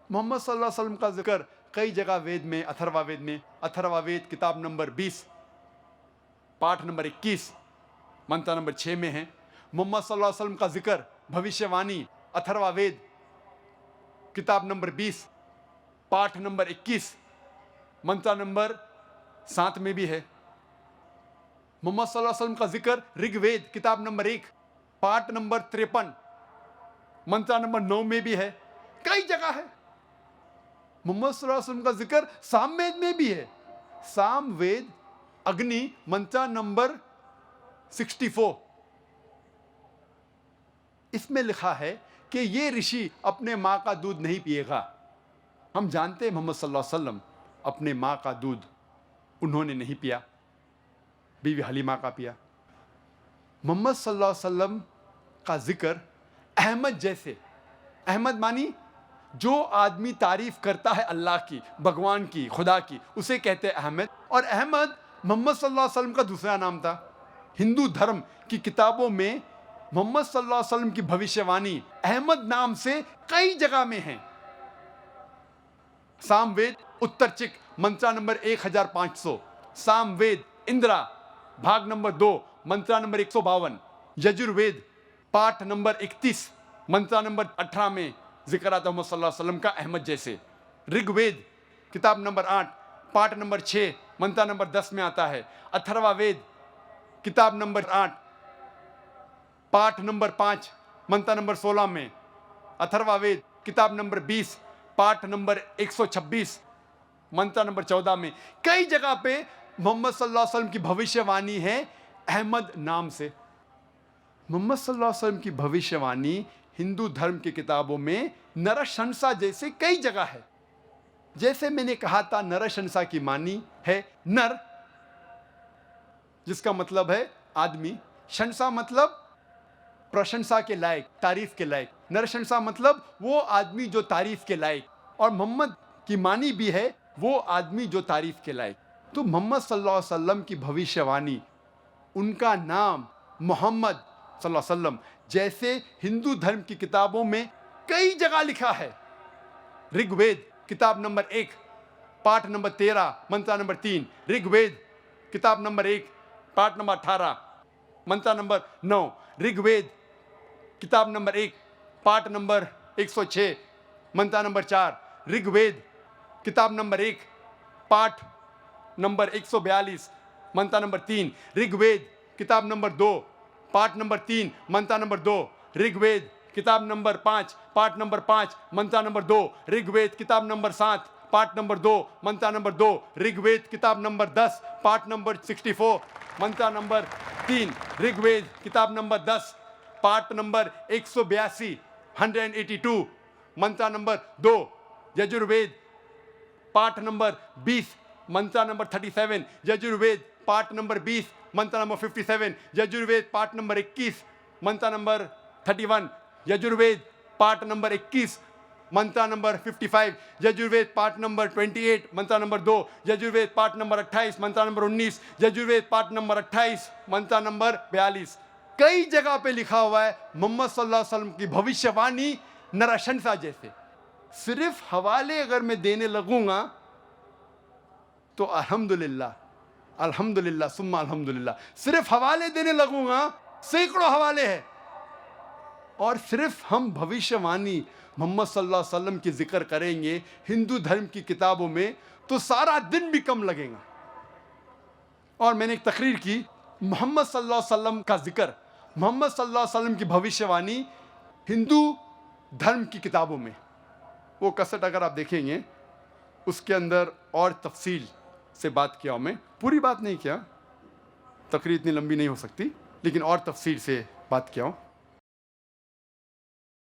मोहम्मद सल्लल्लाहु अलैहि वसल्लम का जिक्र कई जगह वेद में, अथर्ववेद किताब नंबर 20 पाठ नंबर 21 मंत्र नंबर 6 में है। मोहम्मद सल्लल्लाहु अलैहि वसल्लम का जिक्र भविष्यवाणी अथर्ववेद किताब नंबर 20 पाठ नंबर 21 मंत्र नंबर 7 में भी है। मोहम्मद सल्लल्लाहु अलैहि वसल्लम का जिक्र ऋग्वेद किताब नंबर 1 पाठ नंबर 53 मंत्र नंबर 9 में भी है। कई जगह है। मोहम्मद सल्लल्लाहु अलैहि वसल्लम का जिक्र सामवेद में भी है। सामवेद अग्नि मंत्र नंबर 64, इसमें लिखा है कि ये ऋषि अपने माँ का दूध नहीं पिएगा। हम जानते हैं मोहम्मद सल्लल्लाहु अलैहि वसल्लम अपने माँ का दूध उन्होंने नहीं पिया, बीवी हलीमा का पिया। मोहम्मद सल्लल्लाहु अलैहि वसल्लम का जिक्र अहमद जैसे, अहमद मानी जो आदमी तारीफ करता है अल्लाह की, भगवान की, खुदा की, उसे कहते हैं अहमद। और अहमद मोहम्मद सल्लल्लाहु अलैहि वसल्लम का दूसरा नाम था। हिंदू धर्म की किताबों में मोहम्मद सल्लल्लाहु अलैहि वसल्लम की भविष्यवाणी अहमद नाम से कई जगह में है। सामवेद उत्तरचिक मंत्रा नंबर 1500, सामवेद इंद्रा भाग नंबर 2 मंत्रा नंबर 152, यजुर्वेद पाठ नंबर 31 मंत्रा नंबर 18 में जिक्र आता है मोहम्मद सल्लल्लाहु अलैहि वसल्लम का अहमद जैसे। ऋग्वेद किताब नंबर 8 पाठ नंबर 6 मंत्रा नंबर 10 में आता है। अथर्ववेद किताब नंबर 8 पाठ नंबर 5 मंत्र नंबर 16 में। अथर्ववेद किताब नंबर 20 पाठ नंबर 126 मंत्र नंबर 14 में। कई जगह पे मोहम्मद सल्लल्लाहु अलैहि वसल्लम की भविष्यवाणी है अहमद नाम से। मोहम्मद सल्लल्लाहु अलैहि वसल्लम की भविष्यवाणी हिंदू धर्म की किताबों में नरशंसा जैसे कई जगह है। जैसे मैंने कहा था, नरशंसा की मानी है नर, जिसका मतलब है आदमी। शंसा मतलब प्रशंसा के लायक, तारीफ के लायक। नरशंसा मतलब वो आदमी जो तारीफ के लायक। और मोहम्मद की मानी भी है वो आदमी जो तारीफ के लायक। तो मोहम्मद सल्लल्लाहु अलैहि वसल्लम की भविष्यवाणी, उनका नाम मोहम्मद सल्लल्लाहु अलैहि वसल्लम जैसे हिंदू धर्म की किताबों में कई जगह लिखा है। ऋग्वेद किताब नंबर 1 पाठ नंबर 13 मंत्र नंबर 3, ऋग्वेद किताब नंबर 1 पाठ नंबर 18 मंत्र नंबर 9, ऋग्वेद किताब नंबर 1 पाठ नंबर 106 मंत्र नंबर 4, ऋग्वेद किताब नंबर 1 पाठ नंबर 142 मंत्र नंबर 3, ऋग्वेद किताब नंबर 2 पाठ नंबर 3 मंत्र नंबर 2, ऋग्वेद किताब नंबर 5 पाठ नंबर 5 मंत्र नंबर 2, ऋग्वेद किताब नंबर 7 पाठ नंबर 2 मंत्र नंबर 2, ऋग्वेद किताब नंबर 10 पाठ नंबर 64 मंत्र नंबर 3, ऋग्वेद किताब नंबर 10 पाठ नंबर 182 182 मंत्र नंबर 2, यजुर्वेद पाठ नंबर 20 मंत्र नंबर 37, यजुर्वेद पाठ नंबर 20 मंत्र नंबर 57, यजुर्वेद पाठ नंबर 21 मंत्र नंबर 31, यजुर्वेद पाठ नंबर 21 मंत्र नंबर 55, यजुर्वेद पाठ नंबर 28 मंत्र नंबर 2, यजुर्वेद पाठ नंबर 28 मंत्र नंबर 19, यजुर्वेद पाठ नंबर 28 मंत्र नंबर 42। कई जगह पे लिखा हुआ है मोहम्मद सल्लल्लाहु अलैहि वसल्लम की भविष्यवाणी नरशंसा जैसे। सिर्फ हवाले अगर मैं देने लगूंगा तो अल्हम्दुलिल्लाह अल्हम्दुलिल्लाह सुम्मा अल्हम्दुलिल्लाह, सिर्फ हवाले देने लगूंगा सैकड़ों हवाले हैं। और सिर्फ हम भविष्यवाणी मोहम्मद सल्लल्लाहु अलैहि वसल्लम की जिक्र करेंगे हिंदू धर्म की किताबों में तो सारा दिन भी कम लगेगा। और मैंने एक तकरीर की, मोहम्मद सल्लल्लाहु अलैहि वसल्लम का जिक्र, मोहम्मद सल्लल्लाहु अलैहि वसल्लम की भविष्यवाणी हिंदू धर्म की किताबों में, वो कसट अगर आप देखेंगे उसके अंदर और तफसील से बात किया हूँ। मैं पूरी बात नहीं किया, तकरीर इतनी लंबी नहीं हो सकती, लेकिन और तफसील से बात किया हूँ।